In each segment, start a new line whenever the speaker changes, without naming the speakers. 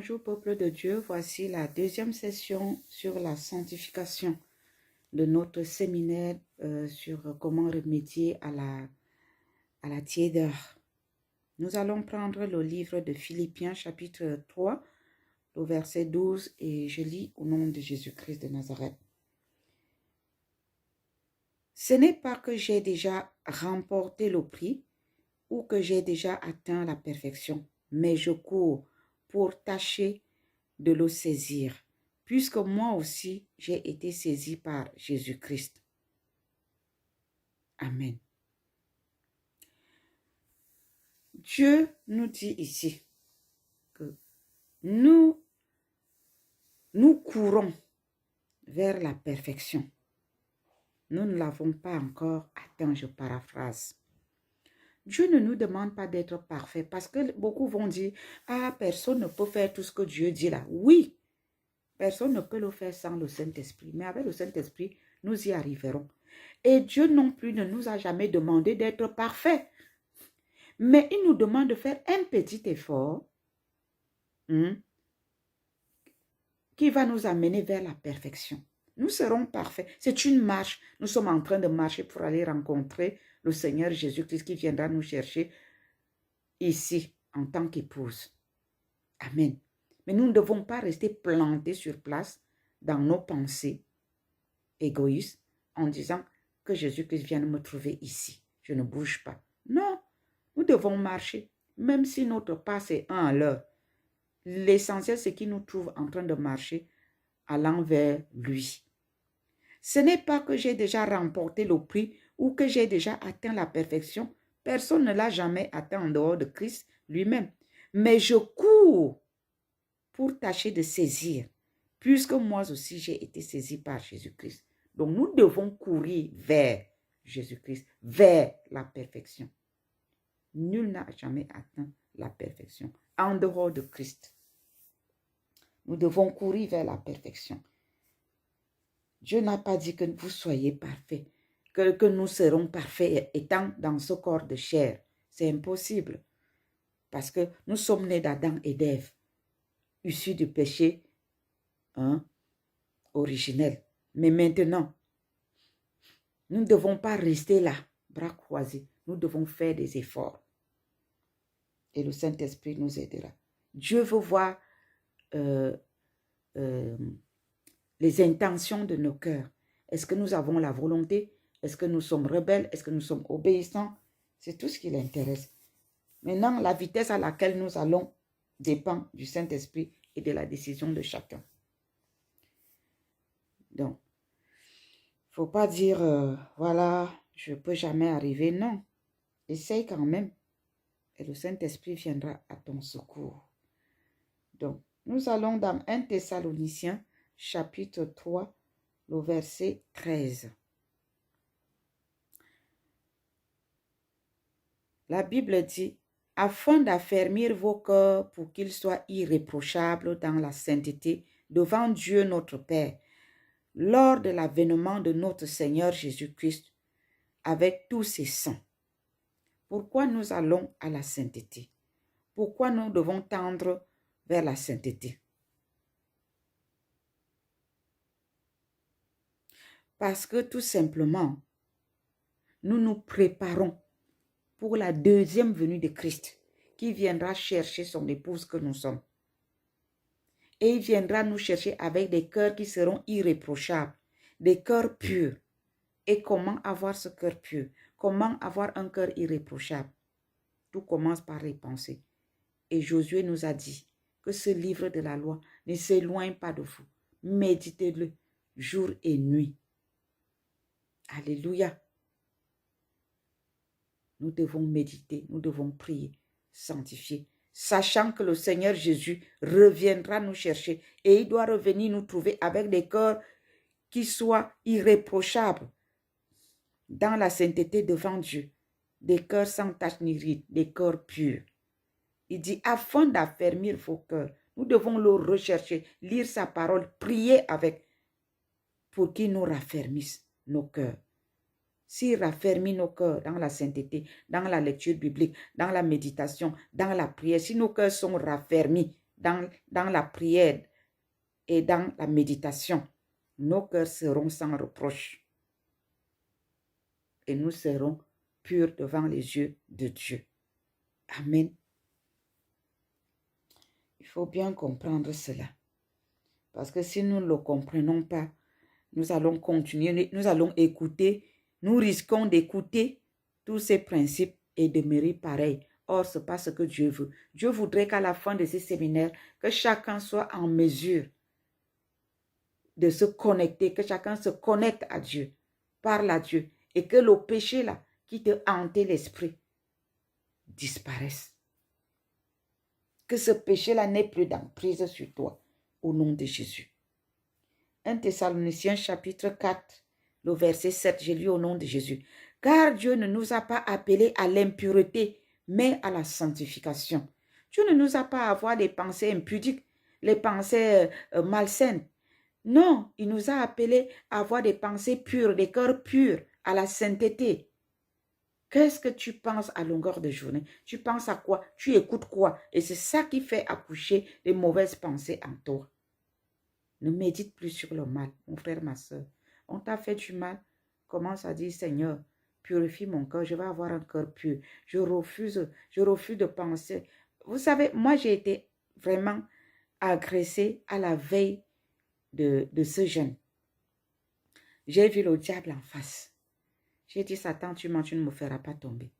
Bonjour peuple de Dieu, voici la deuxième session sur la sanctification de notre séminaire sur comment remédier à la tiédeur. Nous allons prendre le livre de Philippiens chapitre 3, le verset 12 et je lis au nom de Jésus-Christ de Nazareth. Ce n'est pas que j'ai déjà remporté le prix ou que j'ai déjà atteint la perfection, mais je cours pour tâcher de le saisir, puisque moi aussi j'ai été saisi par Jésus-Christ. Amen. Dieu nous dit ici que nous courons vers la perfection. Nous ne l'avons pas encore atteint, je paraphrase. Dieu ne nous demande pas d'être parfait parce que beaucoup vont dire « Ah, personne ne peut faire tout ce que Dieu dit là. » Oui, personne ne peut le faire sans le Saint-Esprit. Mais avec le Saint-Esprit, nous y arriverons. Et Dieu non plus ne nous a jamais demandé d'être parfait. Mais il nous demande de faire un petit effort qui va nous amener vers la perfection. Nous serons parfaits. C'est une marche. Nous sommes en train de marcher pour aller rencontrer le Seigneur Jésus-Christ qui viendra nous chercher ici en tant qu'épouse. Amen. Mais nous ne devons pas rester plantés sur place dans nos pensées égoïstes en disant que Jésus-Christ vient me trouver ici. Je ne bouge pas. Non, nous devons marcher, même si notre pas c'est un à l'heure. L'essentiel, c'est qu'il nous trouve en train de marcher allant vers lui. Ce n'est pas que j'ai déjà remporté le prix ou que j'ai déjà atteint la perfection. Personne ne l'a jamais atteint en dehors de Christ lui-même. Mais je cours pour tâcher de saisir, puisque moi aussi j'ai été saisi par Jésus-Christ. Donc nous devons courir vers Jésus-Christ, vers la perfection. Nul n'a jamais atteint la perfection en dehors de Christ. Nous devons courir vers la perfection. Dieu n'a pas dit que vous soyez parfaits, que nous serons parfaits étant dans ce corps de chair. C'est impossible. Parce que nous sommes nés d'Adam et d'Ève, issus du péché originel. Mais maintenant, nous ne devons pas rester là, bras croisés. Nous devons faire des efforts. Et le Saint-Esprit nous aidera. Dieu veut voir les intentions de nos cœurs. Est-ce que nous avons la volonté? Est-ce que nous sommes rebelles? Est-ce que nous sommes obéissants? C'est tout ce qui l'intéresse. Maintenant, la vitesse à laquelle nous allons dépend du Saint-Esprit et de la décision de chacun. Donc, il ne faut pas dire, voilà, je ne peux jamais arriver. Non, essaye quand même. Et le Saint-Esprit viendra à ton secours. Donc, nous allons dans 1 Thessaloniciens, chapitre 3, le verset 13. La Bible dit, afin d'affermir vos cœurs pour qu'ils soient irréprochables dans la sainteté devant Dieu notre Père, lors de l'avènement de notre Seigneur Jésus-Christ avec tous ses saints. Pourquoi nous allons à la sainteté? Pourquoi nous devons tendre vers la sainteté? Parce que tout simplement, nous nous préparons pour la deuxième venue de Christ, qui viendra chercher son épouse que nous sommes. Et il viendra nous chercher avec des cœurs qui seront irréprochables, des cœurs purs. Et comment avoir ce cœur pur? Comment avoir un cœur irréprochable? Tout commence par les pensées. Et Josué nous a dit que ce livre de la loi ne s'éloigne pas de vous. Méditez-le jour et nuit. Alléluia. Nous devons méditer, nous devons prier, sanctifier, sachant que le Seigneur Jésus reviendra nous chercher et il doit revenir nous trouver avec des cœurs qui soient irréprochables dans la sainteté devant Dieu, des cœurs sans tache ni ride, des cœurs purs. Il dit, afin d'affermir vos cœurs, nous devons le rechercher, lire sa parole, prier avec, pour qu'il nous raffermisse nos cœurs. S'il raffermit nos cœurs dans la sainteté, dans la lecture biblique, dans la méditation, dans la prière, si nos cœurs sont raffermis dans la prière et dans la méditation, nos cœurs seront sans reproche. Et nous serons purs devant les yeux de Dieu. Amen. Il faut bien comprendre cela. Parce que si nous ne le comprenons pas, nous allons continuer, nous allons écouter, nous risquons d'écouter tous ces principes et demeurer pareil. Or, ce n'est pas ce que Dieu veut. Dieu voudrait qu'à la fin de ces séminaires, que chacun soit en mesure de se connecter, que chacun se connecte à Dieu, parle à Dieu, et que le péché là, qui te hantait l'esprit, disparaisse. Que ce péché-là n'ait plus d'emprise sur toi, au nom de Jésus. 1 Thessaloniciens chapitre 4, le verset 7, j'ai lu au nom de Jésus. Car Dieu ne nous a pas appelés à l'impureté, mais à la sanctification. Dieu ne nous a pas à avoir des pensées impudiques, les pensées malsaines. Non, il nous a appelés à avoir des pensées pures, des cœurs purs, à la sainteté. Qu'est-ce que tu penses à longueur de journée? Tu penses à quoi? Tu écoutes quoi? Et c'est ça qui fait accoucher les mauvaises pensées en toi. Ne médite plus sur le mal, mon frère, ma soeur. On t'a fait du mal. Commence à dire, Seigneur, purifie mon cœur. Je vais avoir un cœur pur. Je refuse de penser. Vous savez, moi, j'ai été vraiment agressée à la veille de ce jeûne. J'ai vu le diable en face. J'ai dit, Satan, tu mens, tu ne me feras pas tomber.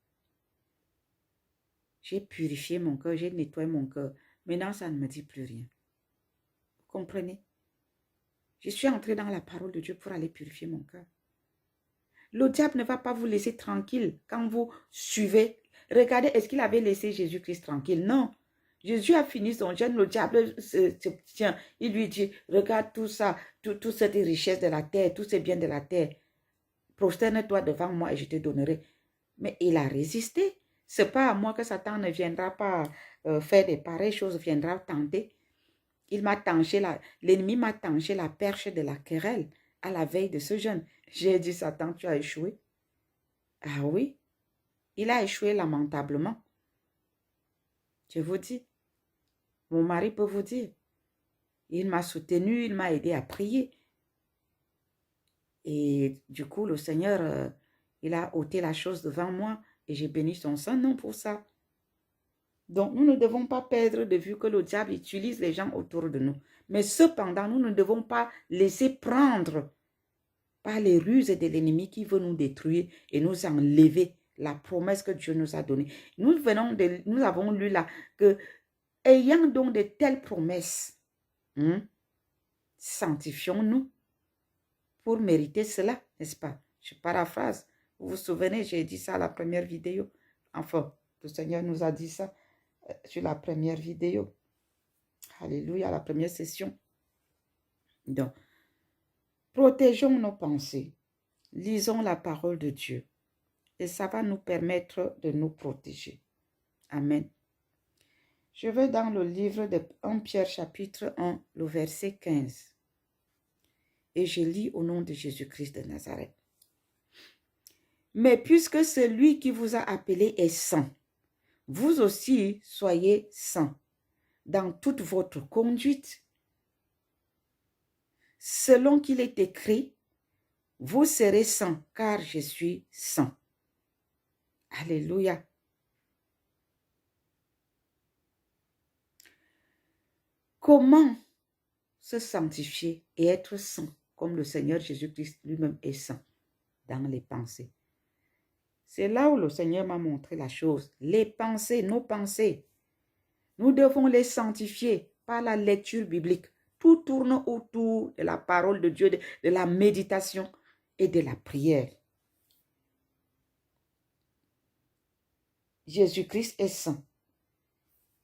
J'ai purifié mon cœur, j'ai nettoyé mon cœur. Maintenant, ça ne me dit plus rien. Vous comprenez? Je suis entrée dans la parole de Dieu pour aller purifier mon cœur. Le diable ne va pas vous laisser tranquille quand vous suivez. Regardez, est-ce qu'il avait laissé Jésus-Christ tranquille? Non. Jésus a fini son jeûne, le diable se tient. Il lui dit, regarde tout ça, toute cette richesse de la terre, tous ces biens de la terre. Prosterne-toi devant moi et je te donnerai. Mais il a résisté. Ce n'est pas à moi que Satan ne viendra pas faire des pareilles choses, viendra tenter. L'ennemi m'a tanché la perche de la querelle à la veille de ce jeûne. J'ai dit, Satan, tu as échoué. Ah oui, il a échoué lamentablement. Je vous dis, mon mari peut vous dire, il m'a soutenu, il m'a aidé à prier. Et du coup, le Seigneur, il a ôté la chose devant moi et j'ai béni son Saint-Nom pour ça. Donc, nous ne devons pas perdre de vue que le diable utilise les gens autour de nous. Mais cependant, nous ne devons pas laisser prendre par les ruses de l'ennemi qui veut nous détruire et nous enlever la promesse que Dieu nous a donnée. Nous avons lu là que, ayant donc de telles promesses, sanctifions-nous pour mériter cela, n'est-ce pas? Je paraphrase. Vous vous souvenez, j'ai dit ça à la première vidéo. Enfin, le Seigneur nous a dit ça sur la première vidéo. Alléluia, la première session. Donc, protégeons nos pensées. Lisons la parole de Dieu. Et ça va nous permettre de nous protéger. Amen. Je vais dans le livre de 1 Pierre chapitre 1, le verset 15. Et je lis au nom de Jésus-Christ de Nazareth. Mais puisque celui qui vous a appelé est saint, vous aussi soyez saints dans toute votre conduite. Selon qu'il est écrit, vous serez saints car je suis saint. Alléluia. Comment se sanctifier et être saint comme le Seigneur Jésus-Christ lui-même est saint dans les pensées? C'est là où le Seigneur m'a montré la chose. Les pensées, nos pensées, nous devons les sanctifier par la lecture biblique. Tout tourne autour de la parole de Dieu, de la méditation et de la prière. Jésus-Christ est saint.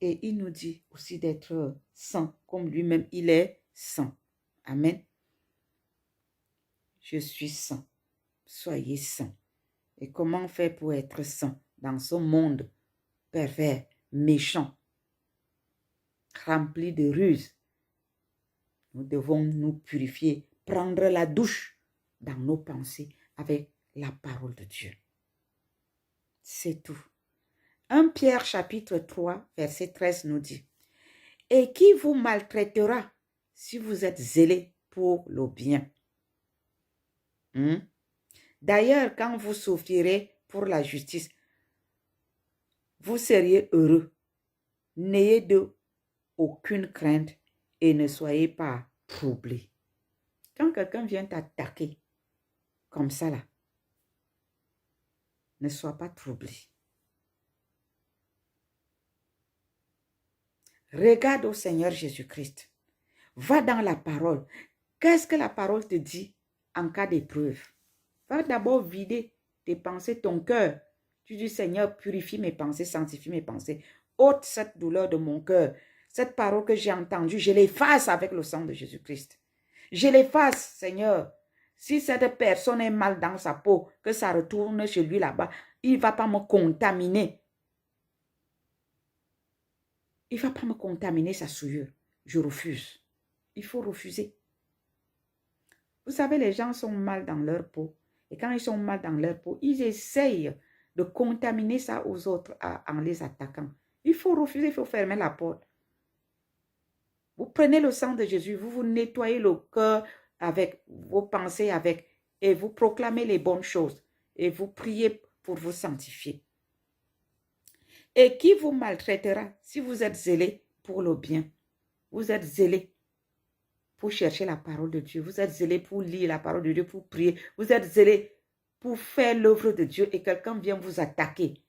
Et il nous dit aussi d'être saint comme lui-même, il est saint. Amen. Je suis saint. Soyez saints. Et comment faire pour être saint dans ce monde pervers, méchant, rempli de ruses? Nous devons nous purifier, prendre la douche dans nos pensées avec la parole de Dieu. C'est tout. 1 Pierre chapitre 3, verset 13 nous dit, et qui vous maltraitera si vous êtes zélé pour le bien. D'ailleurs, quand vous souffrirez pour la justice, vous seriez heureux. N'ayez de aucune crainte et ne soyez pas troublés. Quand quelqu'un vient t'attaquer comme ça là, ne sois pas troublé. Regarde au Seigneur Jésus-Christ. Va dans la parole. Qu'est-ce que la parole te dit en cas d'épreuve? Va d'abord vider tes pensées, ton cœur. Tu dis, Seigneur, purifie mes pensées, sanctifie mes pensées. Ôte cette douleur de mon cœur. Cette parole que j'ai entendue, je l'efface avec le sang de Jésus-Christ. Je l'efface, Seigneur. Si cette personne est mal dans sa peau, que ça retourne chez lui là-bas, il ne va pas me contaminer. Il ne va pas me contaminer sa souillure. Je refuse. Il faut refuser. Vous savez, les gens sont mal dans leur peau. Et quand ils sont mal dans leur peau, ils essayent de contaminer ça aux autres en les attaquant. Il faut refuser, il faut fermer la porte. Vous prenez le sang de Jésus, vous vous nettoyez le cœur avec vos pensées, et vous proclamez les bonnes choses. Et vous priez pour vous sanctifier. Et qui vous maltraitera si vous êtes zélé pour le bien? Vous êtes zélé pour chercher la parole de Dieu. Vous êtes zélé pour lire la parole de Dieu, pour prier. Vous êtes zélé pour faire l'œuvre de Dieu et quelqu'un vient vous attaquer.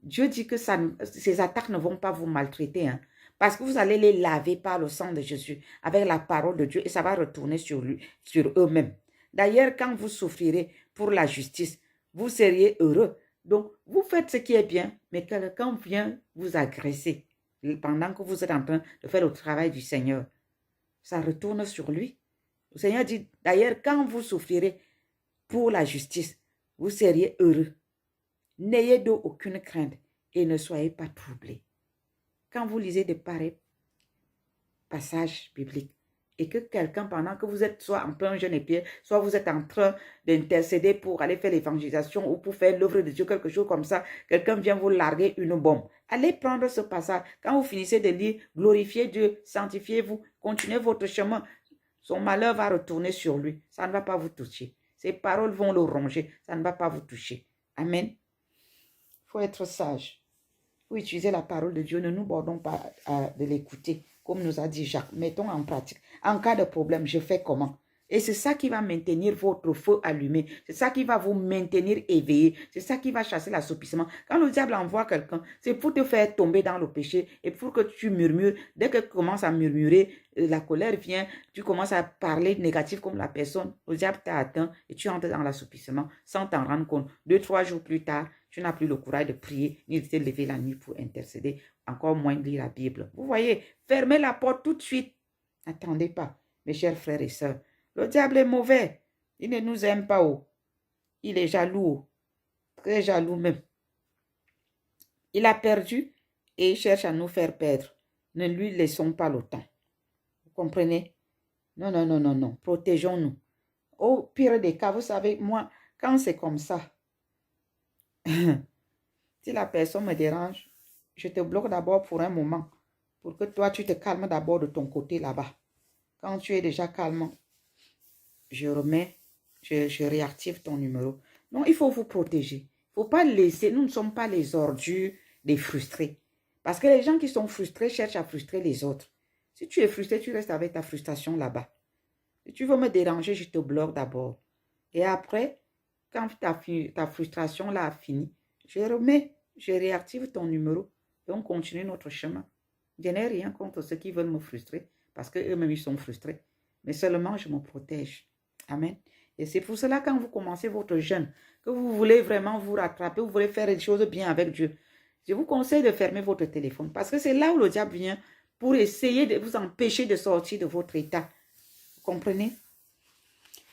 Dieu dit que ces attaques ne vont pas vous maltraiter. Parce que vous allez les laver par le sang de Jésus avec la parole de Dieu et ça va retourner sur eux-mêmes. D'ailleurs, quand vous souffrirez pour la justice, vous seriez heureux. Donc, vous faites ce qui est bien, mais quelqu'un vient vous agresser pendant que vous êtes en train de faire le travail du Seigneur. Ça retourne sur lui. Le Seigneur dit, d'ailleurs, quand vous souffrirez pour la justice, vous seriez heureux. N'ayez donc aucune crainte et ne soyez pas troublés. Quand vous lisez de pareils passages bibliques et que quelqu'un, pendant que vous êtes soit en plein jeûne et prière, soit vous êtes en train d'intercéder pour aller faire l'évangélisation ou pour faire l'œuvre de Dieu, quelque chose comme ça, quelqu'un vient vous larguer une bombe. Allez prendre ce passage. Quand vous finissez de lire, glorifiez Dieu, sanctifiez-vous, continuez votre chemin. Son malheur va retourner sur lui. Ça ne va pas vous toucher. Ses paroles vont le ronger. Ça ne va pas vous toucher. Amen. Il faut être sage. Il faut utiliser la parole de Dieu. Ne nous bordons pas de l'écouter. Comme nous a dit Jacques, mettons en pratique. En cas de problème, je fais comment? Et c'est ça qui va maintenir votre feu allumé. C'est ça qui va vous maintenir éveillé. C'est ça qui va chasser l'assoupissement. Quand le diable envoie quelqu'un, c'est pour te faire tomber dans le péché et pour que tu murmures. Dès que tu commences à murmurer, la colère vient, tu commences à parler négatif comme la personne. Le diable t'a atteint et tu entres dans l'assoupissement sans t'en rendre compte. 2-3 jours plus tard, tu n'as plus le courage de prier ni de te lever la nuit pour intercéder, encore moins de lire la Bible. Vous voyez, fermez la porte tout de suite. N'attendez pas, mes chers frères et sœurs. Le diable est mauvais. Il ne nous aime pas. Il est jaloux. Très jaloux même. Il a perdu et il cherche à nous faire perdre. Ne lui laissons pas le temps. Vous comprenez? Non, non, non, non, non. Protégeons-nous. Au pire des cas, vous savez, moi, quand c'est comme ça, si la personne me dérange, je te bloque d'abord pour un moment, pour que toi, tu te calmes d'abord de ton côté là-bas. Quand tu es déjà calme, je réactive ton numéro. Non, il faut vous protéger. Il ne faut pas laisser, nous ne sommes pas les ordures des frustrés. Parce que les gens qui sont frustrés cherchent à frustrer les autres. Si tu es frustré, tu restes avec ta frustration là-bas. Si tu veux me déranger, je te bloque d'abord. Et après, quand ta frustration là a fini, je réactive ton numéro et on continue notre chemin. Je n'ai rien contre ceux qui veulent me frustrer parce qu'eux-mêmes ils sont frustrés. Mais seulement je me protège. Amen. Et c'est pour cela quand vous commencez votre jeûne, que vous voulez vraiment vous rattraper, vous voulez faire des choses bien avec Dieu, je vous conseille de fermer votre téléphone parce que c'est là où le diable vient pour essayer de vous empêcher de sortir de votre état. Vous comprenez?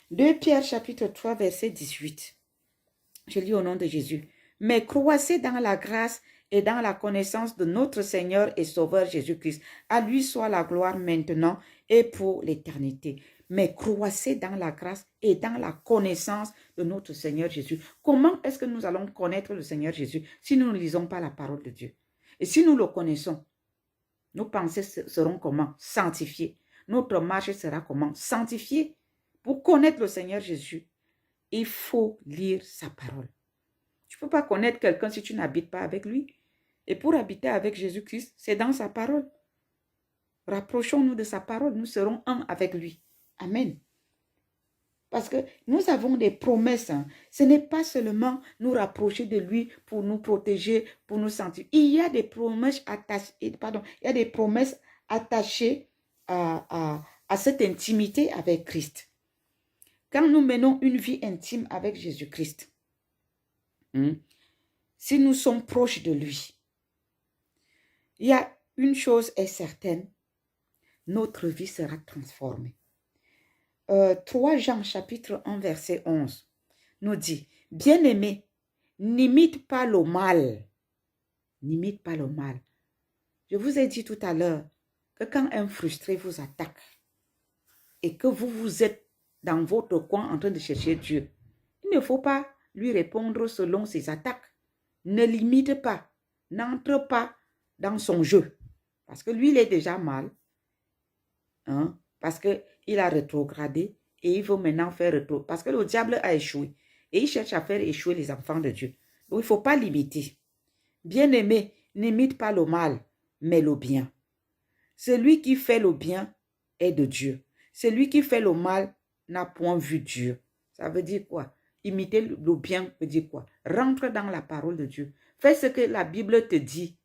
2 Pierre chapitre 3 verset 18. Je lis au nom de Jésus. Mais croissez dans la grâce et dans la connaissance de notre Seigneur et Sauveur Jésus-Christ. À lui soit la gloire maintenant et pour l'éternité. Mais croissez dans la grâce et dans la connaissance de notre Seigneur Jésus. Comment est-ce que nous allons connaître le Seigneur Jésus si nous ne lisons pas la parole de Dieu? Et si nous le connaissons, Nos pensées seront comment? Sanctifiées. Notre marche sera comment? Sanctifiée. Pour connaître le Seigneur Jésus, il faut lire sa parole. Tu ne peux pas connaître quelqu'un si tu n'habites pas avec lui. Et pour habiter avec Jésus-Christ, c'est dans sa parole. Rapprochons-nous de sa parole, nous serons un avec lui. Amen. Parce que nous avons des promesses. Hein. Ce n'est pas seulement nous rapprocher de lui pour nous protéger, pour nous sentir. Il y a des promesses attachées, à cette intimité avec Christ. Quand nous menons une vie intime avec Jésus-Christ, si nous sommes proches de lui, il y a une chose est certaine, notre vie sera transformée. 3 Jean chapitre 1 verset 11 nous dit, bien-aimés, n'imite pas le mal. N'imite pas le mal. Je vous ai dit tout à l'heure que quand un frustré vous attaque et que vous êtes dans votre coin en train de chercher Dieu, il ne faut pas lui répondre selon ses attaques. Ne l'imite pas. N'entre pas dans son jeu. Parce que lui, il est déjà mal. Hein? Parce qu'il a rétrogradé et il veut maintenant faire rétro. Parce que le diable a échoué. Et il cherche à faire échouer les enfants de Dieu. Donc, il ne faut pas l'imiter. Bien-aimé, n'imite pas le mal, mais le bien. Celui qui fait le bien est de Dieu. Celui qui fait le mal n'a point vu Dieu. Ça veut dire quoi? Imiter le bien veut dire quoi? Rentre dans la parole de Dieu. Fais ce que la Bible te dit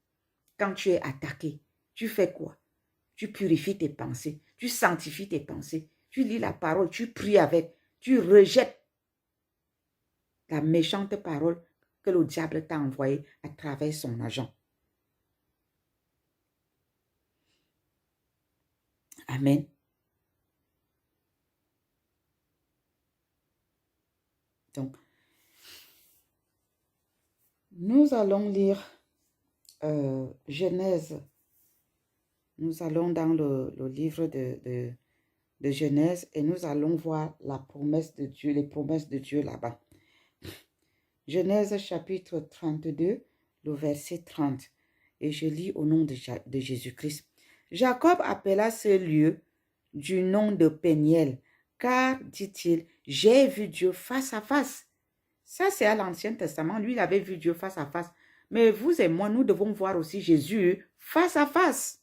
quand tu es attaqué. Tu fais quoi? Tu purifies tes pensées. Tu sanctifies tes pensées. Tu lis la parole. Tu pries avec. Tu rejettes la méchante parole que le diable t'a envoyée à travers son agent. Amen. Donc, nous allons lire Genèse. Nous allons dans le livre de Genèse et nous allons voir la promesse de Dieu, les promesses de Dieu là-bas. Genèse chapitre 32, le verset 30. Et je lis au nom de Jésus-Christ. Jacob appela ce lieu du nom de Péniel, car, dit-il, j'ai vu Dieu face à face. Ça, c'est à l'Ancien Testament. Lui, il avait vu Dieu face à face. Mais vous et moi, nous devons voir aussi Jésus face à face.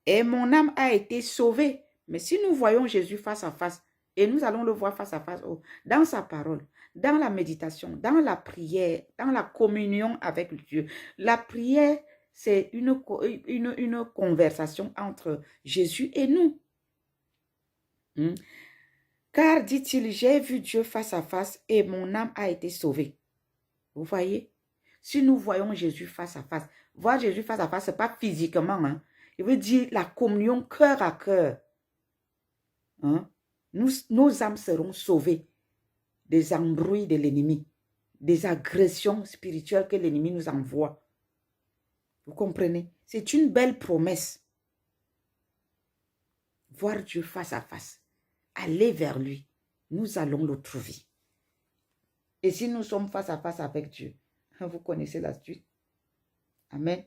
Et mon âme a été sauvée. Mais si nous voyons Jésus face à face, et nous allons le voir face à face dans sa parole, dans la méditation, dans la prière, dans la communion avec Dieu. La prière, c'est une conversation entre Jésus et nous. Car, dit-il, j'ai vu Dieu face à face et mon âme a été sauvée. Vous voyez? Si nous voyons Jésus face à face, voir Jésus face à face, ce n'est pas physiquement. Hein? Je veux dire la communion cœur à cœur. Hein? Nos âmes seront sauvées des embrouilles de l'ennemi, des agressions spirituelles que l'ennemi nous envoie. Vous comprenez? C'est une belle promesse. Voir Dieu face à face. Aller vers lui. Nous allons le trouver. Et si nous sommes face à face avec Dieu, vous connaissez la suite. Amen.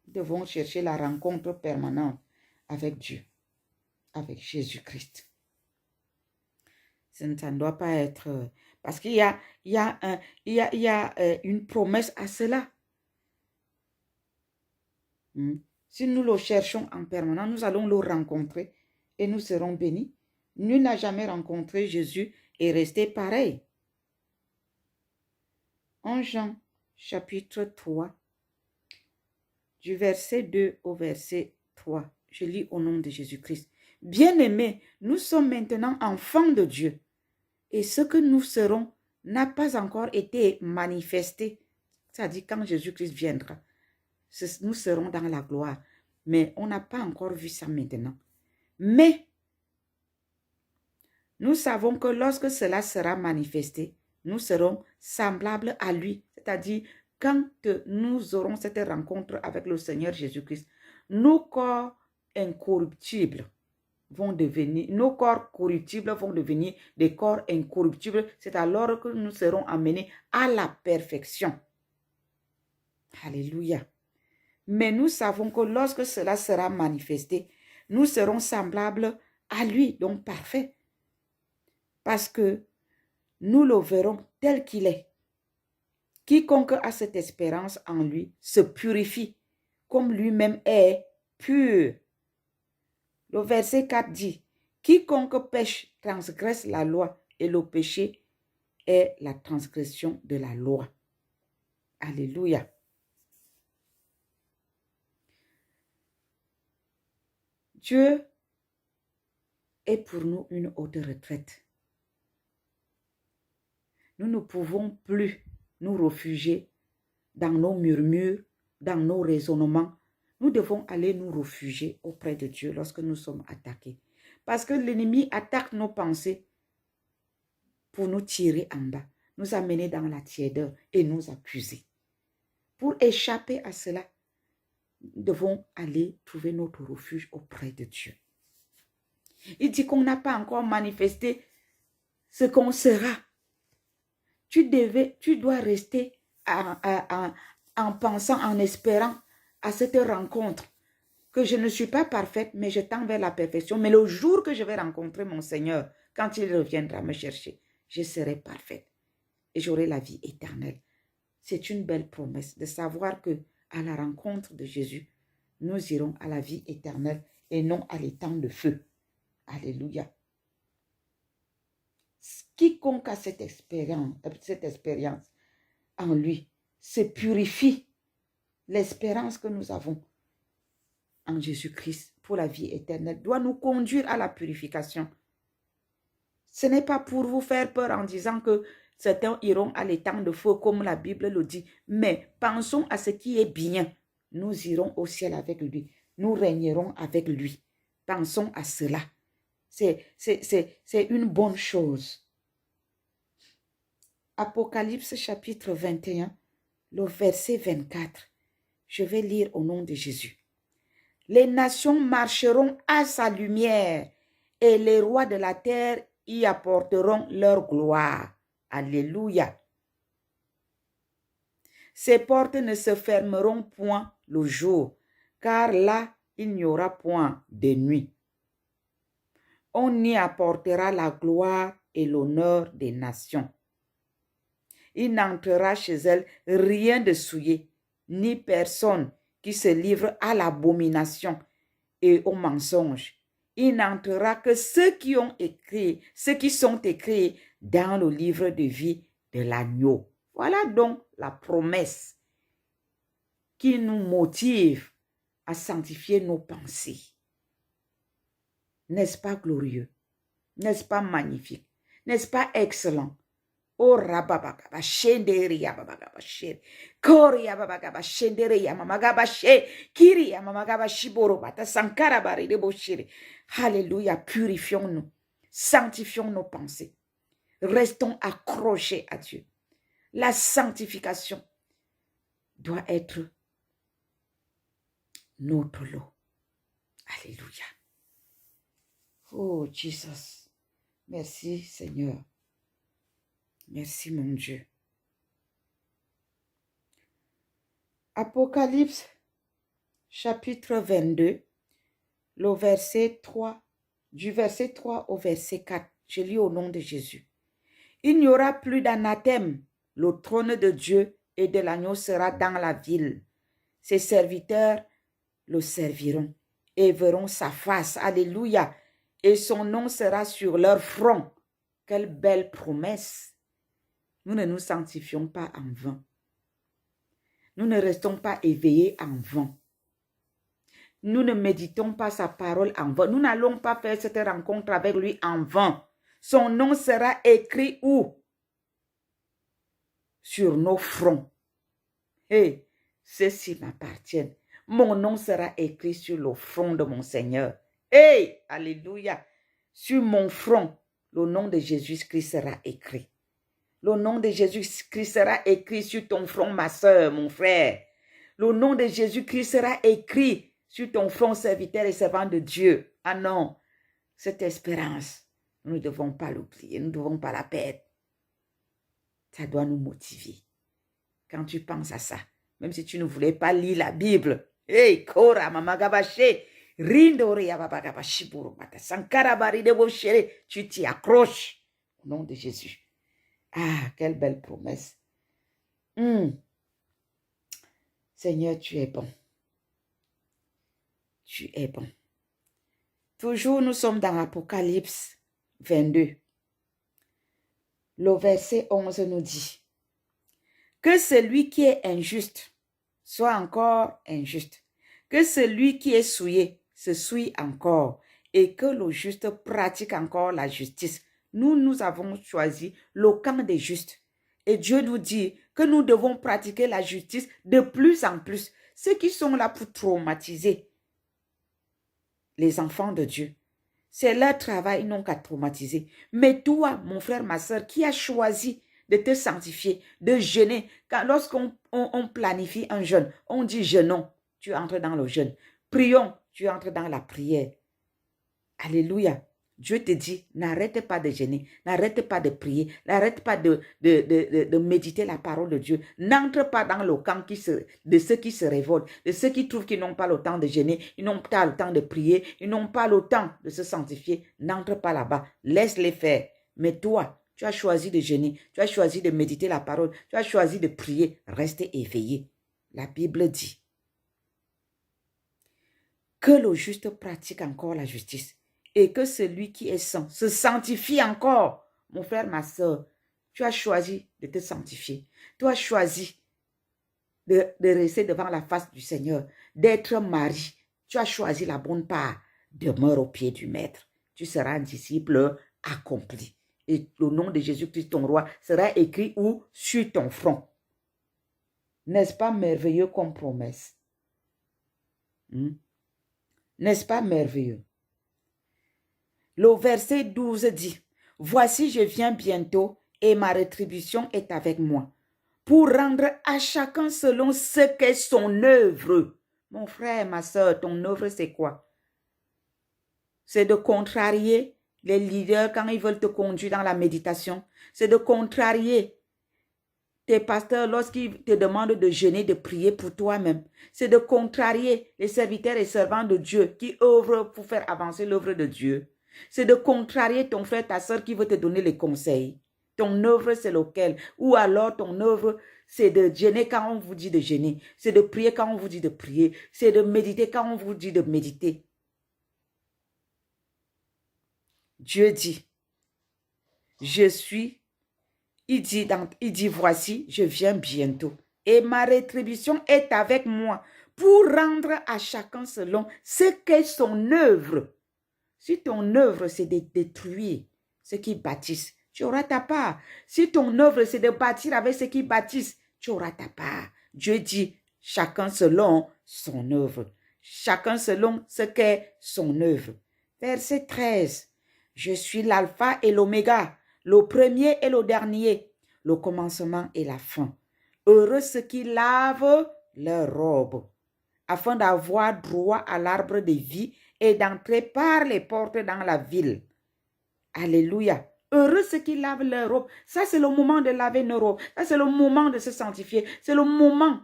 Nous devons chercher la rencontre permanente avec Dieu, avec Jésus-Christ. Ça ne doit pas être... Parce qu'il y a une promesse à cela. Si nous le cherchons en permanence, nous allons le rencontrer et nous serons bénis. Nul n'a jamais rencontré Jésus et resté pareil. En Jean, chapitre 3, du verset 2 au verset 3, je lis au nom de Jésus-Christ. Bien-aimés, nous sommes maintenant enfants de Dieu. Et ce que nous serons n'a pas encore été manifesté. C'est-à-dire quand Jésus-Christ viendra, nous serons dans la gloire. Mais on n'a pas encore vu ça maintenant. Mais nous savons que lorsque cela sera manifesté, nous serons semblables à lui. C'est-à-dire, quand nous aurons cette rencontre avec le Seigneur Jésus-Christ, nos corps incorruptibles vont devenir, nos corps corruptibles vont devenir des corps incorruptibles. C'est alors que nous serons amenés à la perfection. Alléluia. Mais nous savons que lorsque cela sera manifesté, nous serons semblables à lui, donc parfaits. Parce que nous le verrons tel qu'il est. Quiconque a cette espérance en lui se purifie, comme lui-même est pur. Le verset 4 dit, quiconque pêche transgresse la loi, et le péché est la transgression de la loi. Alléluia. Dieu est pour nous une haute retraite. Nous ne pouvons plus nous réfugier dans nos murmures, dans nos raisonnements. Nous devons aller nous réfugier auprès de Dieu lorsque nous sommes attaqués. Parce que l'ennemi attaque nos pensées pour nous tirer en bas, nous amener dans la tiédeur et nous accuser. Pour échapper à cela, nous devons aller trouver notre refuge auprès de Dieu. Il dit qu'on n'a pas encore manifesté ce qu'on sera. Tu dois rester en pensant, en espérant à cette rencontre, que je ne suis pas parfaite, mais je tends vers la perfection. Mais le jour que je vais rencontrer mon Seigneur, quand il reviendra me chercher, je serai parfaite et j'aurai la vie éternelle. C'est une belle promesse de savoir que à la rencontre de Jésus, nous irons à la vie éternelle et non à l'étang de feu. Alléluia. Quiconque a cette expérience en lui se purifie. L'espérance que nous avons en Jésus-Christ pour la vie éternelle doit nous conduire à la purification. Ce n'est pas pour vous faire peur en disant que certains iront à l'étang de feu comme la Bible le dit, mais pensons à ce qui est bien. Nous irons au ciel avec lui. Nous régnerons avec lui. Pensons à cela. C'est une bonne chose. Apocalypse chapitre 21, le verset 24. Je vais lire au nom de Jésus. Les nations marcheront à sa lumière et les rois de la terre y apporteront leur gloire. Alléluia. Ces portes ne se fermeront point le jour, car là, il n'y aura point de nuit. On y apportera la gloire et l'honneur des nations. Il n'entrera chez elles rien de souillé, ni personne qui se livre à l'abomination et au mensonge. Il n'entrera que ceux qui sont écrits dans le livre de vie de l'agneau. Voilà donc la promesse qui nous motive à sanctifier nos pensées. N'est-ce pas glorieux? N'est-ce pas magnifique? N'est-ce pas excellent? Oh rababagaba shenderi yababagaba shere kori yababagaba shenderi yamamagaba she kiri yamamagaba shiboro bata sankara bari de boshire. Alléluia, purifions-nous, sanctifions nos pensées, restons accrochés à Dieu. La sanctification doit être notre lot. Alléluia. Oh Jesus, merci Seigneur. Merci mon Dieu. Apocalypse chapitre 22, le verset 3, du verset 3 au verset 4. Je lis au nom de Jésus. Il n'y aura plus d'anathème. Le trône de Dieu et de l'agneau sera dans la ville. Ses serviteurs le serviront et verront sa face. Alléluia. Et son nom sera sur leur front. Quelle belle promesse. Nous ne nous sanctifions pas en vain. Nous ne restons pas éveillés en vain. Nous ne méditons pas sa parole en vain. Nous n'allons pas faire cette rencontre avec lui en vain. Son nom sera écrit où? Sur nos fronts. Et ceux-ci m'appartiennent. Mon nom sera écrit sur le front de mon Seigneur. Hey, alléluia. Sur mon front, le nom de Jésus-Christ sera écrit. Le nom de Jésus-Christ sera écrit sur ton front, ma soeur, mon frère. Le nom de Jésus-Christ sera écrit sur ton front, serviteur et servant de Dieu. Ah non, cette espérance, nous ne devons pas l'oublier, nous ne devons pas la perdre. Ça doit nous motiver. Quand tu penses à ça, même si tu ne voulais pas lire la Bible. Hey, Kora, Mamagabache, Rindore, Yababagabashi, Burumata, Sankarabari de Bochere, tu t'y accroches. Au nom de Jésus. Ah, quelle belle promesse. Seigneur, tu es bon. Tu es bon. Toujours, nous sommes dans Apocalypse 22. Le verset 11 nous dit que celui qui est injuste soit encore injuste, que celui qui est souillé se souille encore et que le juste pratique encore la justice. Nous avons choisi le camp des justes. Et Dieu nous dit que nous devons pratiquer la justice de plus en plus. Ceux qui sont là pour traumatiser les enfants de Dieu, c'est leur travail, ils n'ont qu'à traumatiser. Mais toi, mon frère, ma soeur, qui a choisi de te sanctifier, de jeûner, lorsqu'on planifie un jeûne, on dit jeûnons, tu entres dans le jeûne. Prions, tu entres dans la prière. Alléluia. Dieu te dit, n'arrête pas de jeûner, n'arrête pas de prier, n'arrête pas de méditer la parole de Dieu. N'entre pas dans le camp de ceux qui se révoltent, de ceux qui trouvent qu'ils n'ont pas le temps de jeûner, ils n'ont pas le temps de prier, ils n'ont pas le temps de se sanctifier. N'entre pas là-bas, laisse-les faire. Mais toi, tu as choisi de jeûner, tu as choisi de méditer la parole, tu as choisi de prier, reste éveillé. La Bible dit que le juste pratique encore la justice. Et que celui qui est saint se sanctifie encore. Mon frère, ma soeur, tu as choisi de te sanctifier. Tu as choisi de rester devant la face du Seigneur, d'être mari. Tu as choisi la bonne part. Demeure au pied du Maître. Tu seras un disciple accompli. Et le nom de Jésus-Christ, ton roi, sera écrit où? Sur ton front. N'est-ce pas merveilleux comme promesse? N'est-ce pas merveilleux? Le verset 12 dit, « Voici, je viens bientôt et ma rétribution est avec moi, pour rendre à chacun selon ce qu'est son œuvre. » Mon frère, ma soeur, ton œuvre, c'est quoi? C'est de contrarier les leaders quand ils veulent te conduire dans la méditation. C'est de contrarier tes pasteurs lorsqu'ils te demandent de jeûner, de prier pour toi-même. C'est de contrarier les serviteurs et servants de Dieu qui œuvrent pour faire avancer l'œuvre de Dieu. C'est de contrarier ton frère, ta soeur qui veut te donner les conseils. Ton œuvre, c'est lequel? Ou alors ton œuvre, c'est de jeûner quand on vous dit de jeûner. C'est de prier quand on vous dit de prier. C'est de méditer quand on vous dit de méditer. Dieu dit, je suis, il dit, voici, je viens bientôt. Et ma rétribution est avec moi pour rendre à chacun selon ce qu'est son œuvre. Si ton œuvre, c'est de détruire ceux qui bâtissent, tu auras ta part. Si ton œuvre, c'est de bâtir avec ceux qui bâtissent, tu auras ta part. Dieu dit, chacun selon son œuvre. Chacun selon ce qu'est son œuvre. Verset 13. Je suis l'alpha et l'oméga, le premier et le dernier, le commencement et la fin. Heureux ceux qui lavent leurs robes, afin d'avoir droit à l'arbre de vie et d'entrer par les portes dans la ville. Alléluia. Heureux ceux qui lavent leurs robes. Ça, c'est le moment de laver nos robes. Ça, c'est le moment de se sanctifier. C'est le moment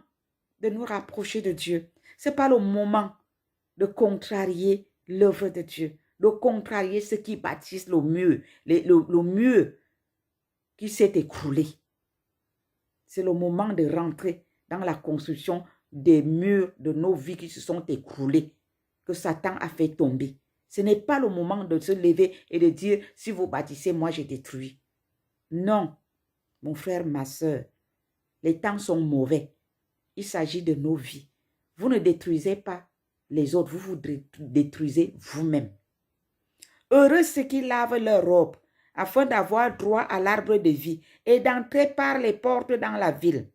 de nous rapprocher de Dieu. Ce n'est pas le moment de contrarier l'œuvre de Dieu, de contrarier ceux qui bâtissent le mur, le mur qui s'est écroulé. C'est le moment de rentrer dans la construction des murs de nos vies qui se sont écroulés, que Satan a fait tomber. Ce n'est pas le moment de se lever et de dire, si vous bâtissez, moi je détruis. Non, mon frère, ma soeur, les temps sont mauvais. Il s'agit de nos vies. Vous ne détruisez pas les autres, vous détruisez vous-même. Heureux ceux qui lavent leurs robes, afin d'avoir droit à l'arbre de vie et d'entrer par les portes dans la ville.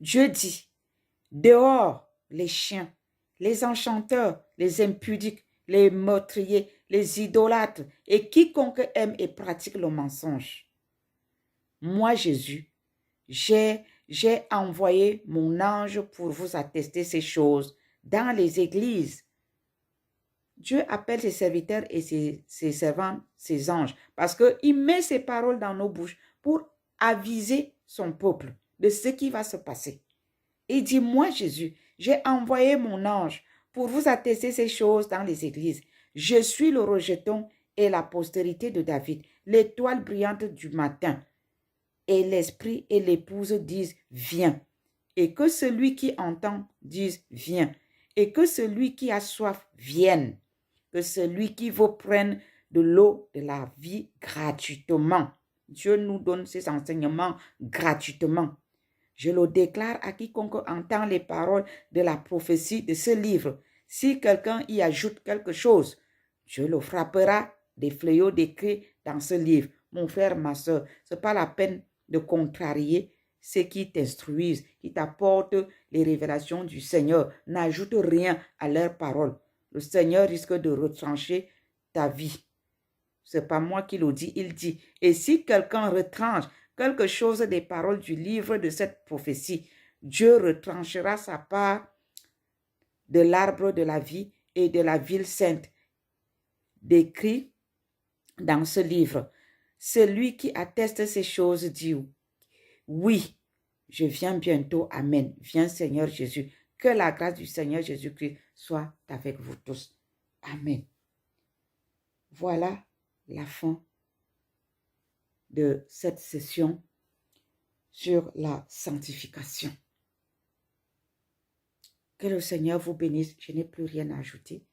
Dieu dit, dehors les chiens, les enchanteurs, les impudiques, les meurtriers, les idolâtres et quiconque aime et pratique le mensonge. Moi, Jésus, j'ai envoyé mon ange pour vous attester ces choses dans les églises. Dieu appelle ses serviteurs et ses servants, ses anges, parce qu'il met ses paroles dans nos bouches pour aviser son peuple de ce qui va se passer. Il dit, moi Jésus, j'ai envoyé mon ange pour vous attester ces choses dans les églises. Je suis le rejeton et la postérité de David, l'étoile brillante du matin. Et l'esprit et l'épouse disent, viens. Et que celui qui entend dise, viens. Et que celui qui a soif vienne. Que celui qui veut prenne de l'eau de la vie gratuitement. Dieu nous donne ses enseignements gratuitement. Je le déclare à quiconque entend les paroles de la prophétie de ce livre. Si quelqu'un y ajoute quelque chose, Dieu le frappera des fléaux décrits dans ce livre. Mon frère, ma soeur, ce n'est pas la peine de contrarier ceux qui t'instruisent, qui t'apportent les révélations du Seigneur. N'ajoute rien à leurs paroles. Le Seigneur risque de retrancher ta vie. Ce n'est pas moi qui le dis, il dit. Et si quelqu'un retranche quelque chose des paroles du livre de cette prophétie, Dieu retranchera sa part de l'arbre de la vie et de la ville sainte, décrit dans ce livre. Celui qui atteste ces choses dit, oui, je viens bientôt, amen. Viens Seigneur Jésus. Que la grâce du Seigneur Jésus-Christ soit avec vous tous. Amen. Voilà la fin de cette session sur la sanctification. Que le Seigneur vous bénisse. Je n'ai plus rien à ajouter.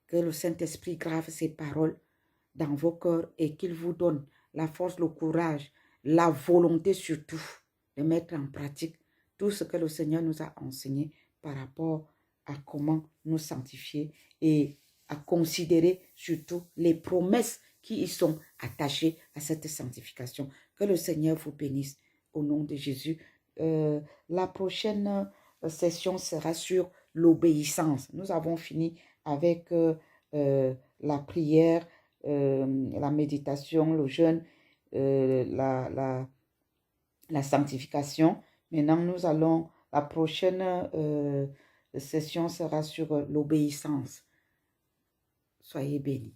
Que le Saint-Esprit grave ses paroles dans vos cœurs et qu'il vous donne la force, le courage, la volonté surtout de mettre en pratique tout ce que le Seigneur nous a enseigné par rapport à comment nous sanctifier et à considérer surtout les promesses qui y sont attachées à cette sanctification. Que le Seigneur vous bénisse au nom de Jésus. La prochaine session sera sur l'obéissance. Nous avons fini avec la prière, la méditation, le jeûne, la sanctification. Maintenant, nous allons, la prochaine session sera sur l'obéissance. Soyez bénis.